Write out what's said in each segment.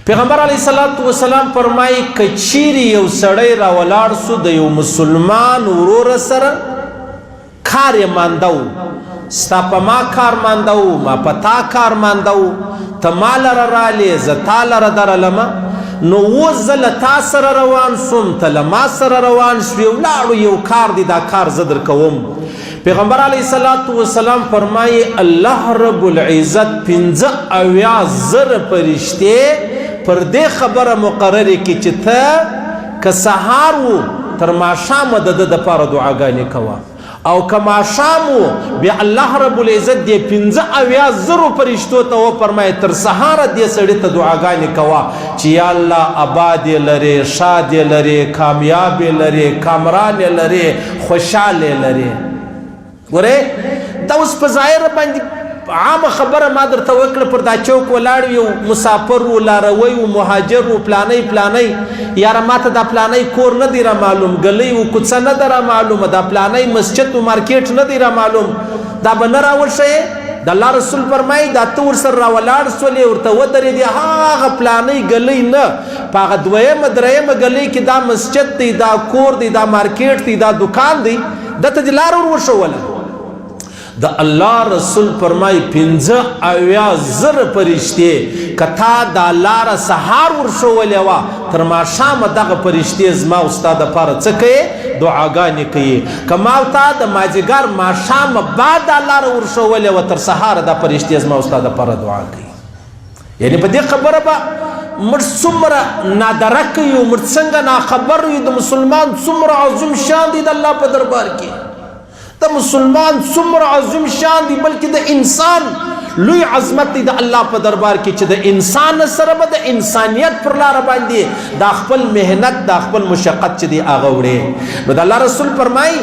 پیغمبر علیه الصلاة والسلام فرمایي که چیرې یو سړی راولاړ سو د یو مسلمان ورور سره کار یې مانده و، ستا په ما کار مانده و، ما په تا کار مانده و، ته ما لره رالې زه تا لره درلمه، نو اوس زه له تا سره روان سوم، ته له ما سره روان شوې، ولاړو یو کار دی، دا کار زه در کوم. پیغمبر علیه الصلاة والسلام فرمایي الله رب العزت 75,000 فرشتې پر دې خبره مقرره کړي چې ته که سهار و تر ماښامه د ده دپاره دعاګانې کوه، او که ماښام و بیا الله رب العزت دې 75,000 فرشتو ته وفرمایي تر سهاره دې سړي ته دعاګانې کوه چې یا الله آباد یې لرې، شاد یې لرې، کامیاب یې لرې، کامران یې لرې، خوشحال یې لرې. ګورې دا اوس په ظاهره باندې عامه خبره ما درته وکړه، پر دا چوک ولاړ یو مسافر و، لاروی و، مهاجر و، پلانی پلانی، یاره ما ته دا پلانی کور نه دی را معلوم، ګلی و کوڅه نه ده را معلومه، دا پلانی مسجد و مارکیټ نه دی را معلوم، دا به نه راوښیې؟ د الله رسول فرمایي دا ته ورسره راولاړ سولې، ورته ودرېدې، هغه پلانی ګلی نه، په هغه دویمه درېیمه ګلی کې دا مسجد دی، دا کور دی، دا مارکیټ دی، دا دکان دی، دته دې لار ور وښوله. د الله رسول فرمایي 75,000 فرشتې که تا دا لاره سهار ورښولې وه تر ماښامه دغه فرشتې زما او ستا دپاره څه کوي؟ دعاګانې کوي. که ما او تا د مازدیګر ماښامه بعد دا لاره ورښولې وه تر سهاره دا فرشتې زما او ستا دپاره دعا کوي. یعنې په دې خبره به موږ څومره نادرک یو، موږ څنګه ناخبر یو د مسلمان څومره عظیم شان دی د الله په دربار کې، د مسلمان څومره عظیم شان دی، بلکې د انسان لوی عظمت دی د الله په دربار کې چې د انسان سره به د انسانیت پر لاره باندې دا خپل مهنت، دا خپل مشقت چې دی هغه وړي. نو د الله رسول فرمایي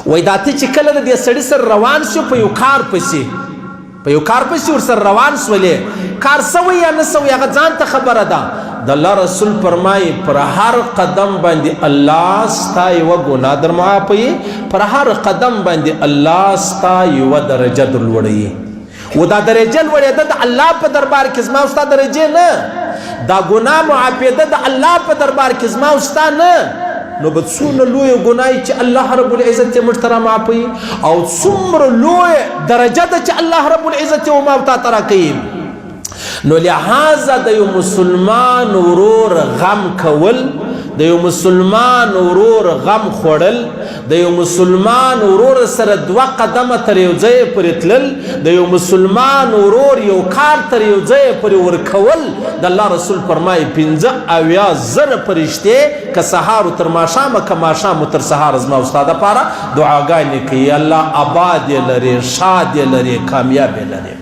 وایي دا ته چې کله د دې سړي سره روان شو په یو کار پسې ورسره روان سولې، کار سوی یا نه سوی هغه ځان ته خبره ده. د الله رسول فرمایي پر هر قدم باندې الله ستا یوه ګناه در معافوي، پر هر قدم باندې الله ستا یوه درجه در لوړوي. و دا درجه لوړېده د الله په دربار کې زما او ستا درجې نه، دا ګناه معافېده د الله په دربار کې زما او ستا نه. نو به څومره لویه ګناه چې الله رب العزت یې موږ ته رامعافوي، او څومره لویه درجه ده چې الله رب العزت یې وما او تا ته راکوي. نو لہذا د یو مسلمان ورور غم کول، د یو مسلمان ورور غم خوړل، د یو مسلمان ورور سره 2 قدمه تر یو ځای پورې تلل، د یو مسلمان ورور یو کار تر یو ځای پورې ورکول، د الله رسول فرمایي 75,000 فرشتې که سهار تر ماښامه که ماښام تر سهار زما او ستا دپاره دعاګانې کوي، الله آباد یې لرې، شاد یې لرې، کامیاب یې لرې.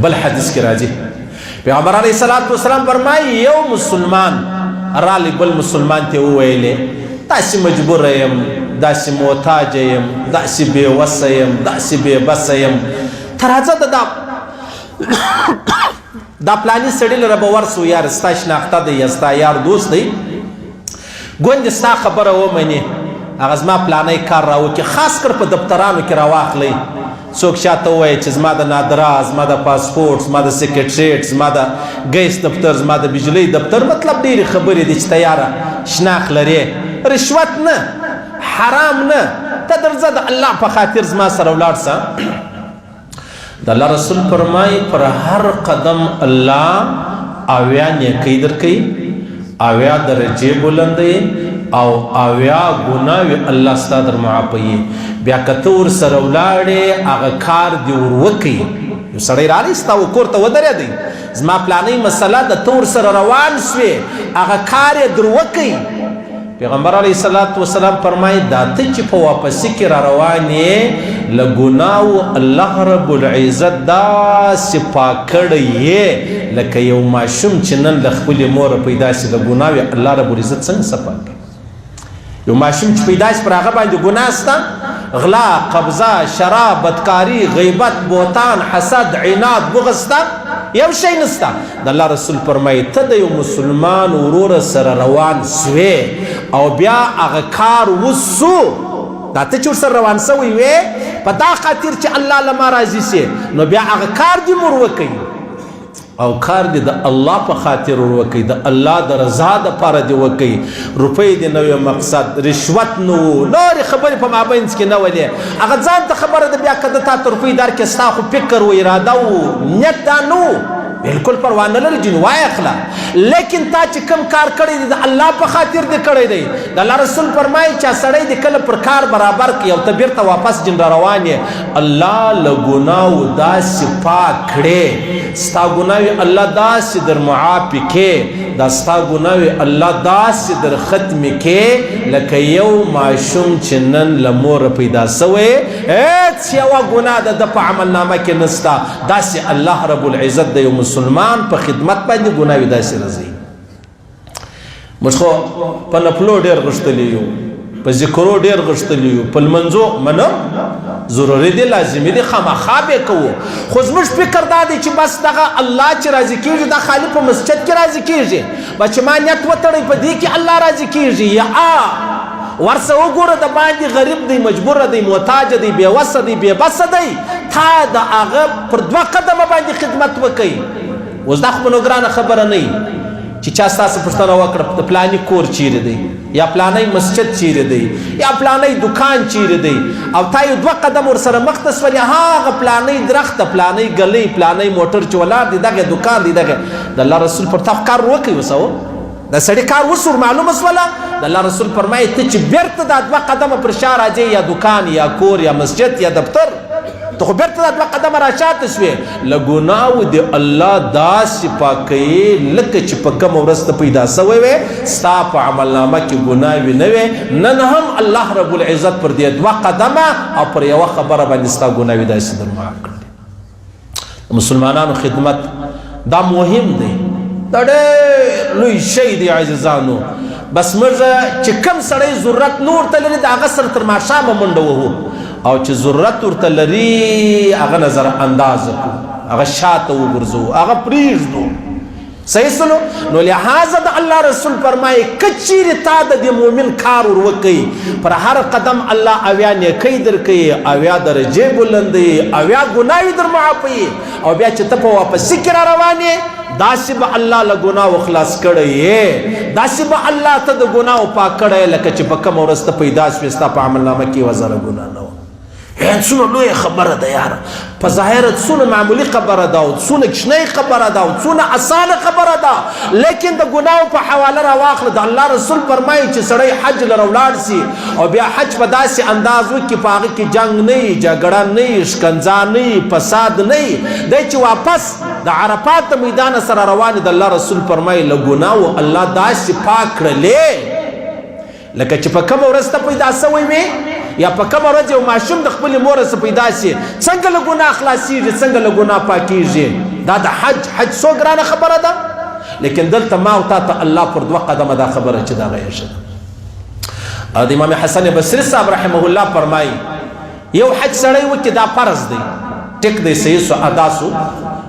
بل حدیث کې راځي پیغمبر علیه الصلاة والسلام فرمایي یو مسلمان رالی بل مسلمان ته وویلې داسې مجبوره یم، داسې محتاجه یم، داسې بېوسه یم، داسې بېبسه یم، ته راځه دا پلاني سړي لره به ورسو، یار ستا شناخته دی یا ستا یار دوست دی، ګوندې ستا خبره ومني، هغه زما پلانی کار راوکړي، خاص کر په دفترانو کې راواخلئ. څوک چاته ووایي چې زما د نادرا، زما د پاسپورټ، زما د سیکرټریټ، زما د ګیس دفتر، زما د بجلی دفتر، مطلب ډېرې خبرې دي چې ته یاره شناخت لرې، رشوت نه، حرام نه، ته درځه د الله په خاطر زما سره ولاړ سه. د الله رسول فرمایي پر هر قدم الله 80 نیکۍ درکوي، 80 درجې بلندوي، او 80 ګناوې الله ستا در معافوي. بیا که ته ورسره ولاړې هغه کار دې ور وکړي، یو سړی رالی ستا و کور ته ودرېدی، زما پلانۍ مسله ده، ته ورسره روان سوې هغه کار یې در وکړي. پیغمبر علیه الصلاة والسلام فرمایي دا ته چې په واپسي کې را روان یې له ګناو الله رب العزت داسې پاک کړی یې لکه یو ماشوم چې نن له خپلې موره پیدا سي، د ګناو الله رب العزت څنګه صفا کوي. یو ماشوم چې پیدا سي پر هغه باندې ګناه سته، غلا، قبضه، شراب، بدکاری، غیبت، بهتان، حسد، عناد، بغض سته، یو شی نسته. د الله رسول فرمایي ته د یو مسلمان ورور سره روان سوې او بیا هغه کار وسو، دا ته چې ورسره روان سوی وې په دا خاطر چې الله له ما راضي سي، نو بیا هغه کار دې مور وکړي. او کار دې د الله په خاطر وکړي د الله د رضا دپاره دې وکړي روپۍ دې نه وي مقصد رشوت نه و نورې خبرې په مابینځ کې نه ولې هغه ځان ته خبره ده بیا که ده تا ته روپۍ درکړې ستا خو فکر و اراده و نیت دا نه و بالکل پروا نه لري جنو وای اخلا لیکن تا چې کم کار کړی دی د الله په خاطر دې کړی دی د الله رسول فرمایي چې سړی دې کله پر کار برابر کړي او ته بیرته واپس جن را روان یې الله له ګناو داسې پاک کړې ستا ګناوې الله داسې در معافي کې دا ستا ګناوې الله داسې در ختمې کې لکه یو ماشوم چې نن له موره پیدا سوی هېڅ یوه ګناه د ده په عملنامه کې نسته داسې الله رب العزت د یو مسلمان په خدمت باندې ګناوې داسې راځي موږ خو په نفلو ډېر غښتلي یو په ذکرو ډېر غښتلي یو په لمنځو منم ضروري دی لازمي دی خامخا به کوو خو زموږ فکر دا دی چې بس دغه الله چې راضي کېږي دا خالي په مسجد کې راضي کېږي بچ ما نیت وتړی په دې کې الله راضي کېږي یا ورسه وګوره د باندې غریب دی مجبور دی محتاج دی بېوسه دی بېبسه دی تا د هغه پر 2 قدمه باندې خدمت وکړي اوس دا خو به نو ګرانه خبره نه چې چا ستاسو پوښتنه وکړه د پلاني کور چیرې دی یا پلانی مسجد چیرې دی یا پلانی دکان چیرې دی او تا یو 2 قدم ورسره مخ ته سولې هغه پلانی درخت پلانی ګلۍ پلانی موټر چې ولاړ دی دغه دکان دی دغه د الله رسول پر تا کار وکړي وسو د سړي کار وسور معلومه سوله د الله رسول فرمایي ته چې بیرته دا 2 قدمه پر شا راځې یا دکان یا کور یا مسجد یا دفتر ته خو بیرته دا 2 قدمه راشاته سوې له ګناو د الله داسې پاکوي لکه چې په کومه ورځ ته پیدا سوی وې ستا په عملنامه کې ګناوې نه وې نن هم الله رب العزت پر دې 2 قدمه او پر یوه خبره باندې ستا ګناوې داسې در معاف کړي د مسلمانانو خدمت دا مهم دی دا ډېر لوی شی دی عزیزانو بس موږ چې کوم سړی ضرورت نور ته لري د هغه سره تر ماښامه منډه وهو او چې ضرورت ورته لري هغه نظر انداز کړو هغه شاته وګرځو هغه پرېږدو صحیح سلو نو لہذا د الله رسول فرمایي کچیرې تا د دې مؤمن کار ور وکړي پر هر قدم الله اویا نیکۍ درکوي اویا درجې بلندوي اویا ګناوې در معافوي او بیا چې ته په واپسي کې را روان یې داسې به الله له ګناو خلاص کړی یې داسې به الله ته د ګناو پاک کړی لکه چې په کومه ورځ ته پیدا شوې ستا په عملنامه کې یوه ذره ګناه نه وه څونه لویه خبره ده یاره په ظاهره څونه معمولي خبره ده او څونه کوچنۍ خبره ده او څونه اسانه خبره ده لیکن د ګناو په حواله راواخله د الله رسول فرمایي چې سړی حج لره ولاړ سي او بیا حج په داسې انداز وکړي په هغه کې جنګ نه وي جګړه نه وي شکنځا نه وي فساد نه وي دی چې واپس د عرفات د میدان سره روان د الله رسول فرمایي له ګناو الله داسې پاک کړلې لکه چې په کومه ورځ ته پیدا سوی وې یا په کومه ورځ یو ماشوم د خپلې مور څخه پیدا سي څنګه له ګناه خلاصېږي څنګه له ګناه پاکېږي دا د حج څو ګرانه خبره ده لیکن دلته ما او تا ته الله پر 2 قدمه دا خبره چې دا غیر شه او د امام حسن بصري صاحب رحمه الله فرمایي یو حج سړی وکړي دا فرض دی ټیک دی صحیح سو ادا سو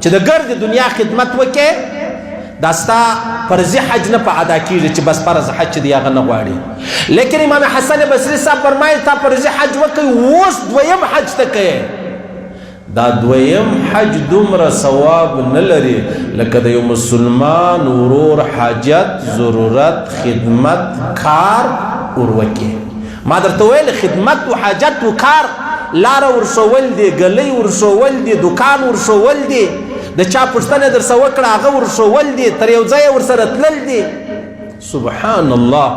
چې د ګرد دنیا خدمت وکړي دا ستا فرضي حج نه په ادا کېږي چې بس فرض حج دی هغه نه غواړي لیکن امام حسن بصري صاحب فرمایي تا فرضي حج وکړي اوس 2یم حج ته کوې دا 2یم حج دومره ثواب نه لري لکه د یو مسلمان ورور حاجت ضرورت خدمت کار وروکړي ما درته ویل خدمت و حاجت و کار لاره ورسول دی ګلۍ ورسول دی دکان ورسول دی د چا پوښتنه در څه وکړه هغه ورسول دي تر یو ځایه ورسره تلل دي سبحان الله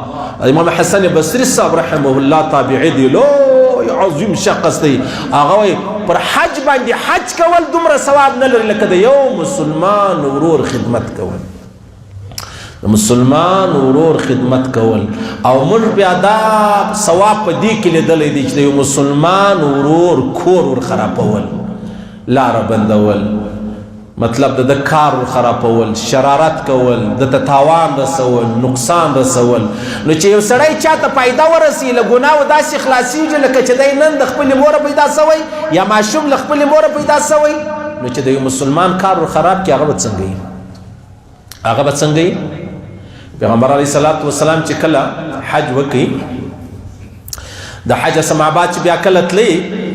امام حسن بصري صاحب رحمه الله تابعي دی لوی عظیم شخص دی هغه وایي پر حج باندې حج کول دومره ثواب نه لري لکه د یو مسلمان ورور خدمت کول د مسلمان ورور خدمت کول او موږ بیا دا ثواب په دې کې لیدلی دی چې د یو مسلمان ورور کور ور خرابول لاره بندول مطلب د کار خرابول شرارت کول د تاوان رسول نقصان رسول نو چې یو سړی چاته پیدا ورسي له ګناو داسې خلاصېږي لکه چې دی نن د خپلې موره پیدا سوی یا ماشوم له خپلې موره پیدا سوی نو چې د یو مسلمان کار خراب کړي هغه به څنګه وي هغه به څنګه وي پیغمبر علیه الصلاة والسلام چې کله حج وکړي د حج سمعباد چې بیا کله تللی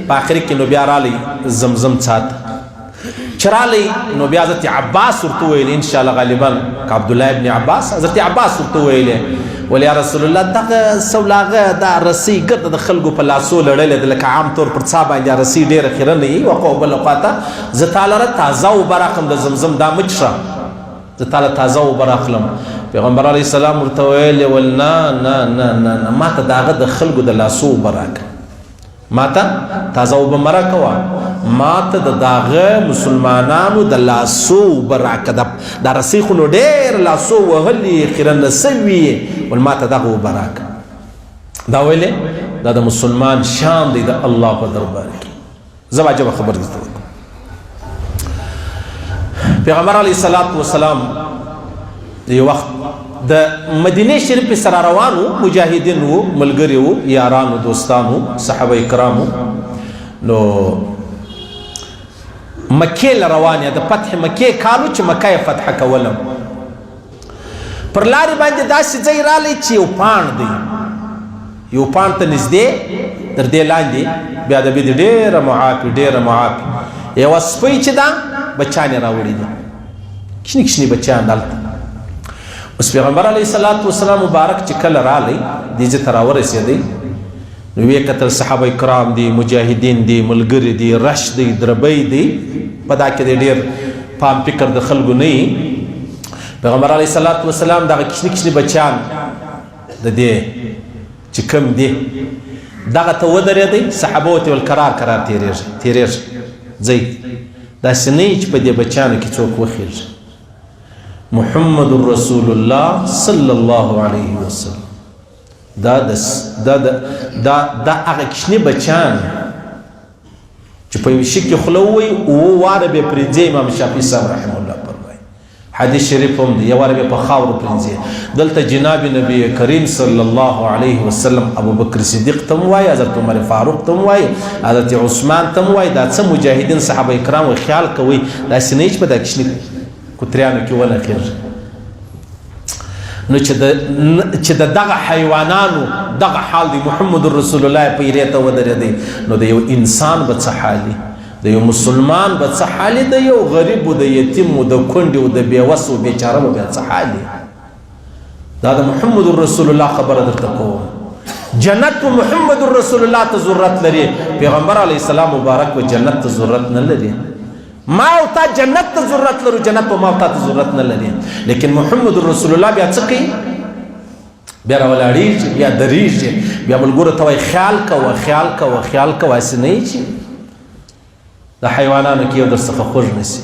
په آخر کې نو بیا رالی زمزم څاته چې رالی نو بیا حضرت عباس ورته وویل ان شاء الله غالبا که عبدالله ابن عباس حضرت عباس ورته وویلې ول یا رسول الله دغه سولاغه دا رسۍ ګرده د خلکو په لاسو لړلې ده لکه عام طور پر څا باندې رسۍ ډېره خیره نه وي وقوع بل اوقاته زه تاله را تازه اوبه راکړم د زمزم دا مه څښه زه تاله تازه اوبه راخلم پیغمبر علیه السلام ورته ویلې ول نه نه نه نه ما ته د هغه د خلکو د لاسو اوبه راکړه ما ته تازه اوبه مه راکوه ما ته د داغه مسلمانانو د لاسو اوبه راکړه دا رسۍ خو نو ډېر لاسو وهلي خیره نه سوي ول ما ته دغه اوبه راکړه دا ویلې دا د مسلمان شان دی د الله په دربار کې زه عجبه خبر درته وکړم پیغمبر علیه الصلاة والسلام یو وخت د مدینه شریف سره روانو مجاهدین وو ملګري وو یارانو دوستانو صحابه کرامو نو مکې له روان د فتح مکې کالو چې مکه یې فتح کولم پر لارې باندې داسې ځای رالی چې یو پاڼ دی یو پاڼ ته نږدې تر دې لاندې بیا د بید ډېره معافي یوه سپۍ چې ده بچیان یې راوړي دي کشني کشني بچیان دلته اوس پیغمبر علیه الصلاة والسلام مبارک چې کله رالی دې ځای ته راورسېدی نو ویې کتل صحابه کرام دي مجاهدین دي ملګري دي رش دی دربی دی په دا کې دی ډېر پام فکر د خلکو نه وي پیغمبر علیه الصلاة والسلام دغه کشني کشني بچیان د دې چې کم دي دغه ته ودرېدی صحابه ورته ویل کرار کرار تېرېږه ځئ داسې نه وي چې په دې بچیانو کې څوک وخېږي محمد رسول الله صلی الله علیه وسلم دا هغه کشني بچیان چې په یو شي کې خوله ووایي اووه واره به یې پرېږدي امام شافعي صاحب رحمه الله فرمایي حدیث شریف هم دی یو واره به یې په خاورو پرېږدي دلته جناب نبی کریم صلی الله علیه وسلم ابوبکر صدیق ته هم وایي حضرت عمر فاروق ته هم وایي حضرت عثمان ته هم وایي دا څه مجاهدین صحابه کرام خیال کوئ داسې نه وي چې په دا کشني کوتریانو کې ونه خېږي نو چې د دغه حیوانانو دغه حال دی محمد رسول الله پیرې ته ودرېدی نو د یو انسان به څه حالي د یو مسلمان به څه حالي د یو غریب و د یتیم و د کونډې و د بېوس و بېچاره به بیا څه حالي دا د محمد رسول الله خبره درته کوم جنت په محمد رسول الله ته ضرورت لري پیغمبر علیه السلام مبارک به جنت ته ضرورت نه لري ما او تا جنت ته ضرورت لرو جنت په ما او تا ته ضرورت نه لري لیکن محمد رسول الله بیا څه کوي بیا راولاړېږي بیا درېږي بیا ملګرو ته وایي خیال کوه خیال کوه خیال کوه هسې نه یي چې د حیوانانو کې یو در څخه خوږ نه شي